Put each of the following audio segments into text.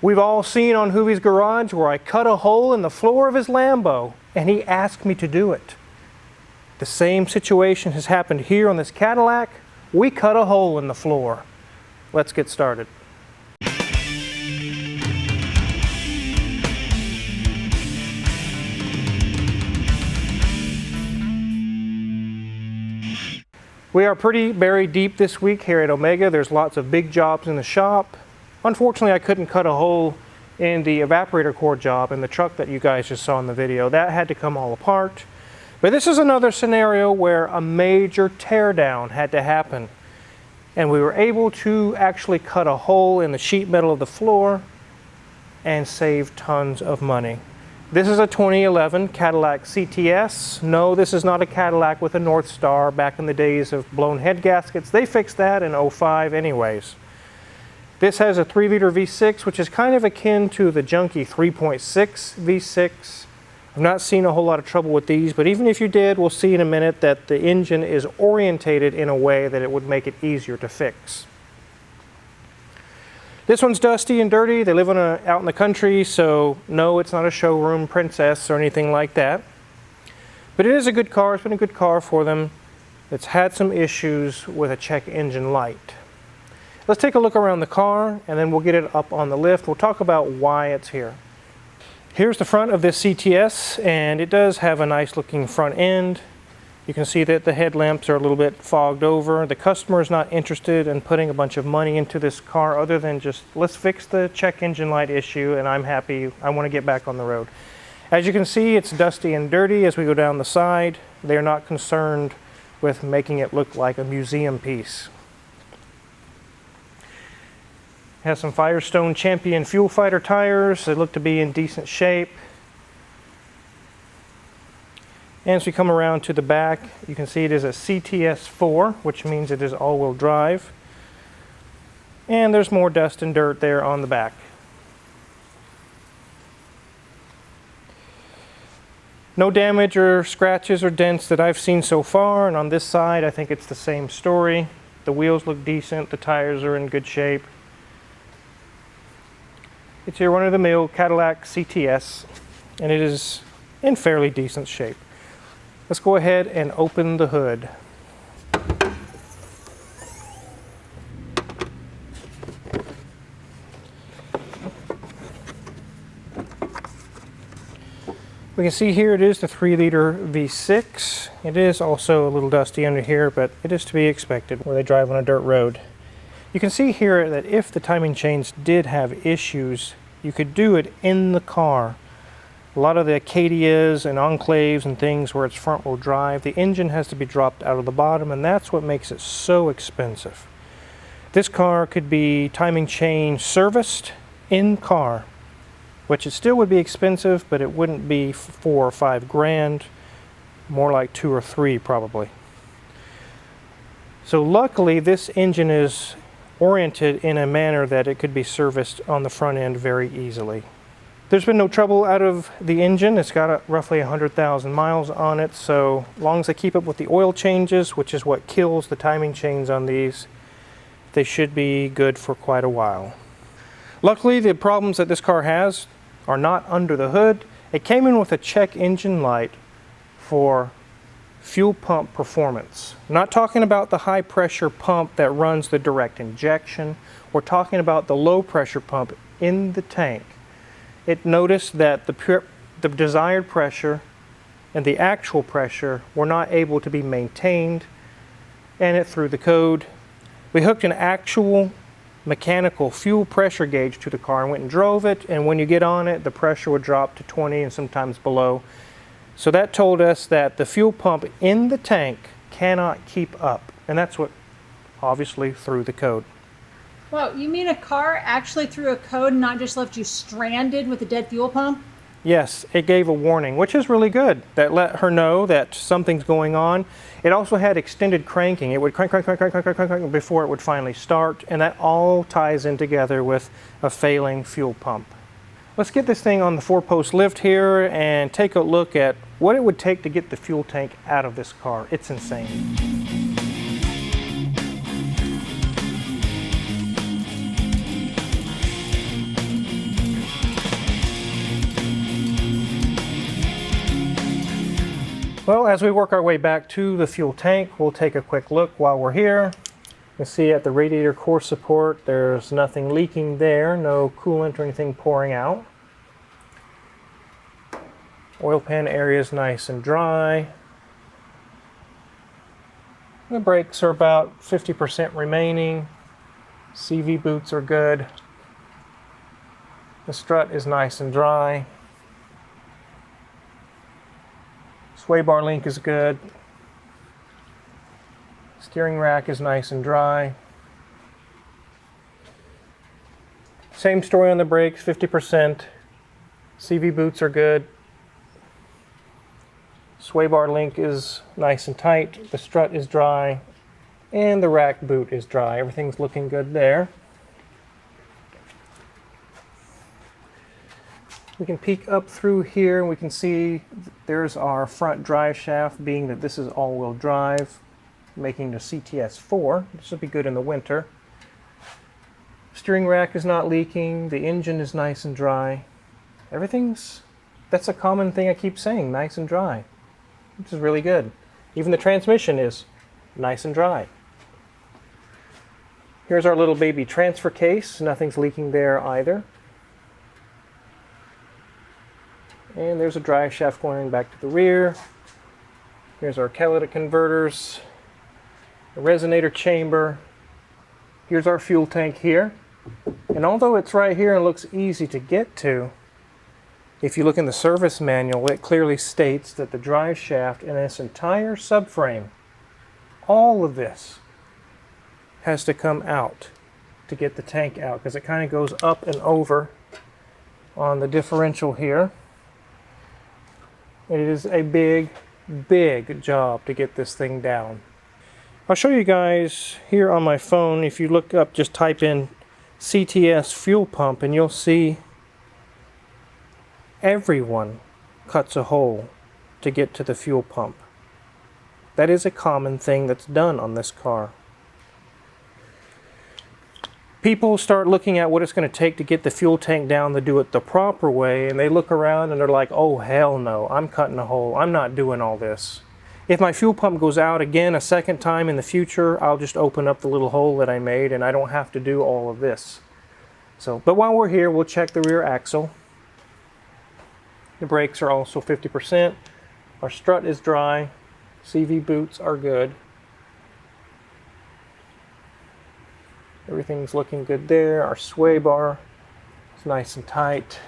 We've all seen on Hoovie's Garage where I cut a hole in the floor of his Lambo and he asked me to do it. The same situation has happened here on this Cadillac. We cut a hole in the floor. Let's get started. We are pretty buried deep this week here at Omega. There's lots of big jobs in the shop. Unfortunately, I couldn't cut a hole in the evaporator core job in the truck that you guys just saw in the video. That had to come all apart. But this is another scenario where a major teardown had to happen. And we were able to actually cut a hole in the sheet metal of the floor and save tons of money. This is a 2011 Cadillac CTS. No, this is not a Cadillac with a North Star back in the days of blown head gaskets. They fixed that in '05 anyways. This has a 3-liter V6, which is kind of akin to the junky 3.6 V6. I've not seen a whole lot of trouble with these, but even if you did, we'll see in a minute that the engine is orientated in a way that it would make it easier to fix. This one's dusty and dirty. They live out in the country, so no, it's not a showroom princess or anything like that. But it is a good car. It's been a good car for them. It's had some issues with a check engine light. Let's take a look around the car, and then we'll get it up on the lift. We'll talk about why it's here. Here's the front of this CTS, and it does have a nice looking front end. You can see that the headlamps are a little bit fogged over. The customer is not interested in putting a bunch of money into this car other than just, let's fix the check engine light issue and I'm happy. I want to get back on the road. As you can see, it's dusty and dirty as we go down the side. They're not concerned with making it look like a museum piece. It has some Firestone Champion Fuel Fighter tires. They look to be in decent shape. And as we come around to the back, you can see it is a CTS4, which means it is all-wheel drive. And there's more dust and dirt there on the back. No damage or scratches or dents that I've seen so far, and on this side I think it's the same story. The wheels look decent, the tires are in good shape. It's your run-of-the-mill Cadillac CTS, and it is in fairly decent shape. Let's go ahead and open the hood. We can see here it is the 3-liter V6. It is also a little dusty under here, but it is to be expected where they drive on a dirt road. You can see here that if the timing chains did have issues, you could do it in the car. A lot of the Acadias and Enclaves and things where it's front-wheel drive, the engine has to be dropped out of the bottom, and that's what makes it so expensive. This car could be timing chain serviced in car, which it still would be expensive, but it wouldn't be 4 or 5 grand, more like 2 or 3 probably. So luckily this engine is oriented in a manner that it could be serviced on the front end very easily. There's been no trouble out of the engine. It's got roughly 100,000 miles on it, so as long as they keep up with the oil changes, which is what kills the timing chains on these, they should be good for quite a while. Luckily, the problems that this car has are not under the hood. It came in with a check engine light for fuel pump performance. I'm not talking about the high pressure pump that runs the direct injection. We're talking about the low pressure pump in the tank. It noticed that the desired pressure and the actual pressure were not able to be maintained, and it threw the code. We hooked an actual mechanical fuel pressure gauge to the car and went and drove it, and when you get on it, the pressure would drop to 20 and sometimes below. So that told us that the fuel pump in the tank cannot keep up, and that's what obviously threw the code. Well, you mean a car actually threw a code and not just left you stranded with a dead fuel pump? Yes, it gave a warning, which is really good. That let her know that something's going on. It also had extended cranking. It would crank before it would finally start, and that all ties in together with a failing fuel pump. Let's get this thing on the 4-post lift here and take a look at what it would take to get the fuel tank out of this car. It's insane. Well, as we work our way back to the fuel tank, we'll take a quick look while we're here. You can see at the radiator core support, there's nothing leaking there, no coolant or anything pouring out. Oil pan area is nice and dry. The brakes are about 50% remaining. CV boots are good. The strut is nice and dry. Sway bar link is good. Steering rack is nice and dry. Same story on the brakes, 50%. CV boots are good. Sway bar link is nice and tight. The strut is dry. And the rack boot is dry. Everything's looking good there. We can peek up through here and we can see there's our front drive shaft, being that this is all-wheel drive, making the CTS4. This will be good in the winter. Steering rack is not leaking. The engine is nice and dry. That's a common thing I keep saying, nice and dry. Which is really good. Even the transmission is nice and dry. Here's our little baby transfer case. Nothing's leaking there either. And there's a drive shaft going back to the rear. Here's our catalytic converters, a resonator chamber. Here's our fuel tank here. And although it's right here and looks easy to get to, if you look in the service manual, it clearly states that the drive shaft and this entire subframe, all of this, has to come out to get the tank out, because it kind of goes up and over on the differential here. It is a big, big job to get this thing down. I'll show you guys here on my phone. If you look up, just type in CTS fuel pump and you'll see everyone cuts a hole to get to the fuel pump. That is a common thing that's done on this car. People start looking at what it's going to take to get the fuel tank down to do it the proper way, and they look around and they're like, oh hell no, I'm cutting a hole, I'm not doing all this. If my fuel pump goes out again a second time in the future, I'll just open up the little hole that I made and I don't have to do all of this. But while we're here, we'll check the rear axle. The brakes are also 50%. Our strut is dry. CV boots are good. Everything's looking good there. Our sway bar is nice and tight.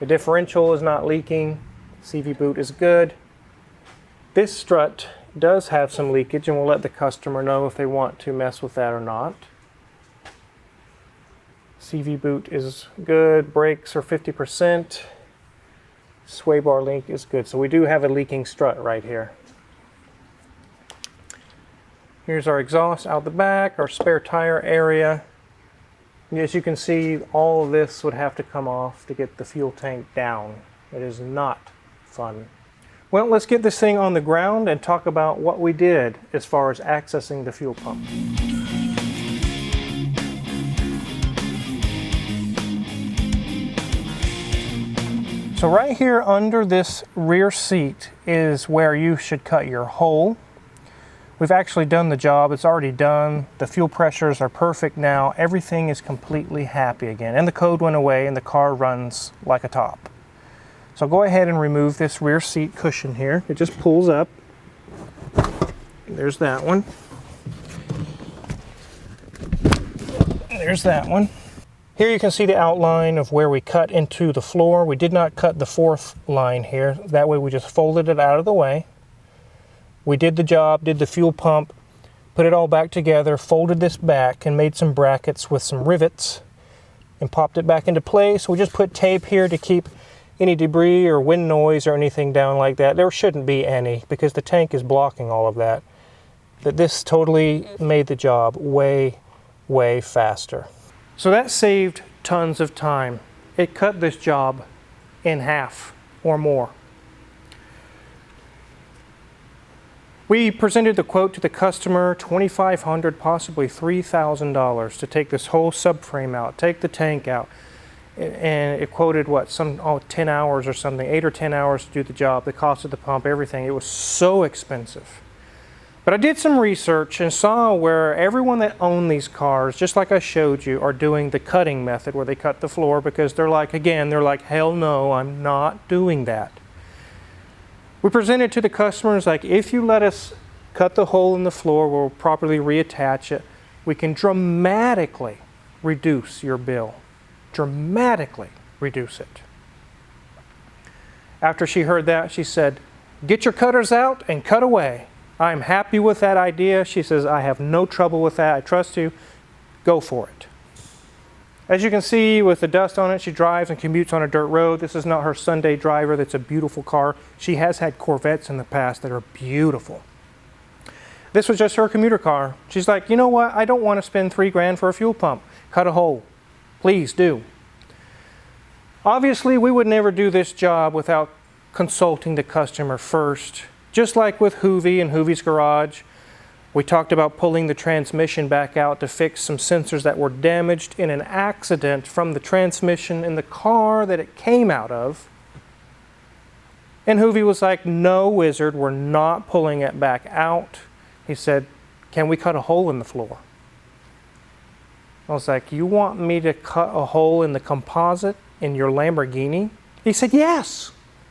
The differential is not leaking. CV boot is good. This strut does have some leakage, and we'll let the customer know if they want to mess with that or not. CV boot is good. Brakes are 50%. Sway bar link is good. So we do have a leaking strut right here. Here's our exhaust out the back, our spare tire area. And as you can see, all of this would have to come off to get the fuel tank down. It is not fun. Well, let's get this thing on the ground and talk about what we did as far as accessing the fuel pump. So right here under this rear seat is where you should cut your hole. We've actually done the job. It's already done. The fuel pressures are perfect now. Everything is completely happy again. And the code went away and the car runs like a top. So go ahead and remove this rear seat cushion here. It just pulls up. There's that one. There's that one. Here you can see the outline of where we cut into the floor. We did not cut the fourth line here. That way we just folded it out of the way. We did the job, did the fuel pump, put it all back together, folded this back and made some brackets with some rivets and popped it back into place. We just put tape here to keep any debris or wind noise or anything down like that. There shouldn't be any because the tank is blocking all of that. But this totally made the job way, way faster. So that saved tons of time. It cut this job in half or more. We presented the quote to the customer, $2,500, possibly $3,000 to take this whole subframe out, take the tank out, and it quoted what, 10 hours or something, 8 or 10 hours to do the job, the cost of the pump, everything. It was so expensive. But I did some research and saw where everyone that owned these cars, just like I showed you, are doing the cutting method where they cut the floor, because they're like, hell no, I'm not doing that. We presented to the customers, like, if you let us cut the hole in the floor, we'll properly reattach it, we can dramatically reduce your bill. Dramatically reduce it. After she heard that, she said, get your cutters out and cut away. I'm happy with that idea. She says, I have no trouble with that. I trust you. Go for it. As you can see, with the dust on it, she drives and commutes on a dirt road. This is not her Sunday driver. That's a beautiful car. She has had Corvettes in the past that are beautiful. This was just her commuter car. She's like, you know what? I don't want to spend $3 grand for a fuel pump. Cut a hole. Please do. Obviously, we would never do this job without consulting the customer first. Just like with Hoovie and Hoovie's Garage, we talked about pulling the transmission back out to fix some sensors that were damaged in an accident from the transmission in the car that it came out of. And Hoovie was like, no, wizard, we're not pulling it back out. He said, can we cut a hole in the floor? I was like, you want me to cut a hole in the composite in your Lamborghini? He said, yes.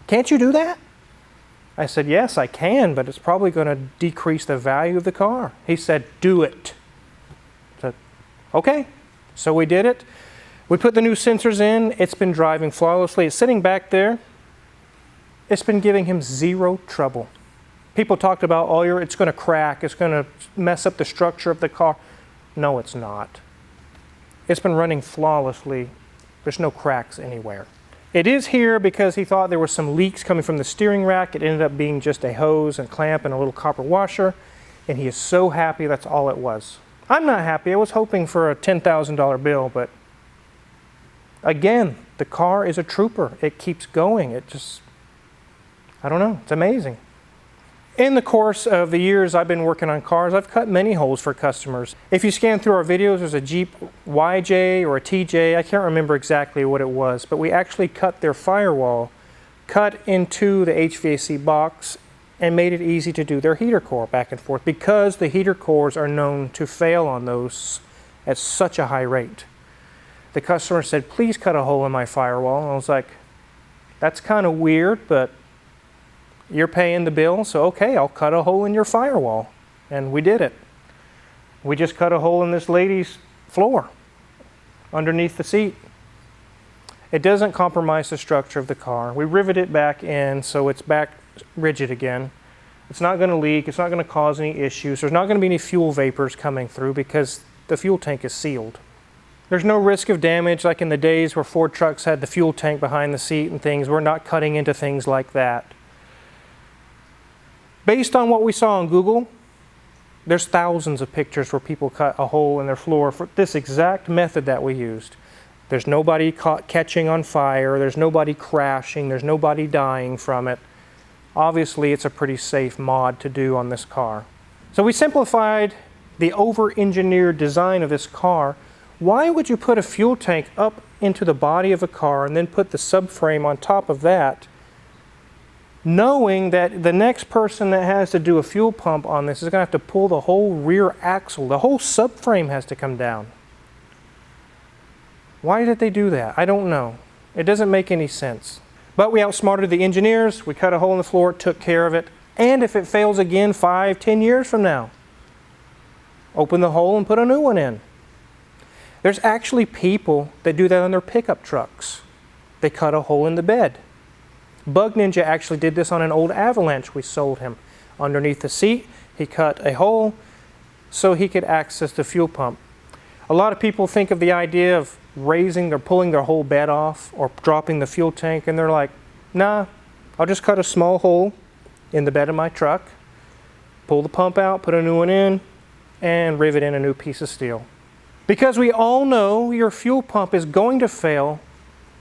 Can't you do that? I said, yes, I can, but it's probably going to decrease the value of the car. He said, do it. I said, okay. So we did it. We put the new sensors in. It's been driving flawlessly. It's sitting back there. It's been giving him zero trouble. People talked about, oh, it's going to crack. It's going to mess up the structure of the car. No, it's not. It's been running flawlessly. There's no cracks anywhere. It is here because he thought there were some leaks coming from the steering rack. It ended up being just a hose and clamp and a little copper washer. And he is so happy that's all it was. I'm not happy. I was hoping for a $10,000 bill, but again, the car is a trooper. It keeps going. It just, I don't know. It's amazing. In the course of the years I've been working on cars, I've cut many holes for customers. If you scan through our videos, there's a Jeep YJ or a TJ. I can't remember exactly what it was, but we actually cut their firewall, cut into the HVAC box, and made it easy to do their heater core back and forth, because the heater cores are known to fail on those at such a high rate. The customer said, please cut a hole in my firewall. And I was like, that's kind of weird, but you're paying the bill, so okay, I'll cut a hole in your firewall. And we did it. We just cut a hole in this lady's floor underneath the seat. It doesn't compromise the structure of the car. We rivet it back in so it's back rigid again. It's not going to leak. It's not going to cause any issues. There's not going to be any fuel vapors coming through because the fuel tank is sealed. There's no risk of damage like in the days where Ford trucks had the fuel tank behind the seat and things. We're not cutting into things like that. Based on what we saw on Google, there's thousands of pictures where people cut a hole in their floor for this exact method that we used. There's nobody catching on fire, there's nobody crashing, there's nobody dying from it. Obviously, it's a pretty safe mod to do on this car. So we simplified the over-engineered design of this car. Why would you put a fuel tank up into the body of a car and then put the subframe on top of that, knowing that the next person that has to do a fuel pump on this is going to have to pull the whole rear axle. The whole subframe has to come down. Why did they do that? I don't know. It doesn't make any sense. But we outsmarted the engineers. We cut a hole in the floor, took care of it. And if it fails again 5, 10 years from now, open the hole and put a new one in. There's actually people that do that on their pickup trucks. They cut a hole in the bed. Bug Ninja actually did this on an old Avalanche we sold him. Underneath the seat, he cut a hole so he could access the fuel pump. A lot of people think of the idea of raising or pulling their whole bed off or dropping the fuel tank, and they're like, nah, I'll just cut a small hole in the bed of my truck, pull the pump out, put a new one in, and rivet in a new piece of steel. Because we all know your fuel pump is going to fail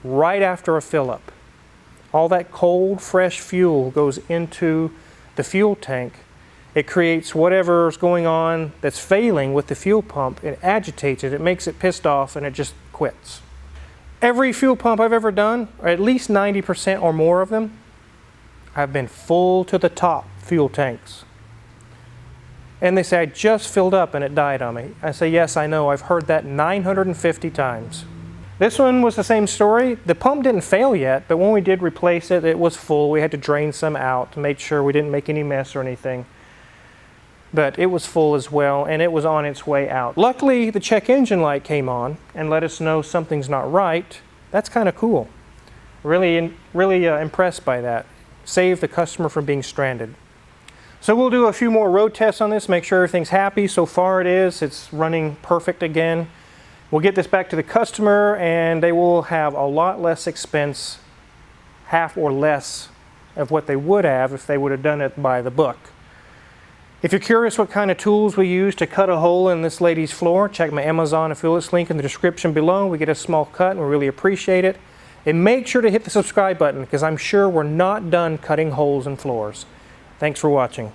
right after a fill-up. All that cold, fresh fuel goes into the fuel tank. It creates whatever's going on that's failing with the fuel pump. It agitates it, it makes it pissed off, and it just quits. Every fuel pump I've ever done, or at least 90% or more of them, have been full to the top fuel tanks. And they say, I just filled up and it died on me. I say, yes, I know. I've heard that 950 times. This one was the same story. The pump didn't fail yet, but when we did replace it, it was full. We had to drain some out to make sure we didn't make any mess or anything. But it was full as well, and it was on its way out. Luckily, the check engine light came on and let us know something's not right. That's kind of cool. Really impressed by that. Saved the customer from being stranded. So we'll do a few more road tests on this, make sure everything's happy. So far it is. It's running perfect again. We'll get this back to the customer, and they will have a lot less expense, half or less of what they would have if they would have done it by the book. If you're curious what kind of tools we use to cut a hole in this lady's floor, check my Amazon affiliate link in the description below. We get a small cut and we really appreciate it. And make sure to hit the subscribe button because I'm sure we're not done cutting holes in floors. Thanks for watching.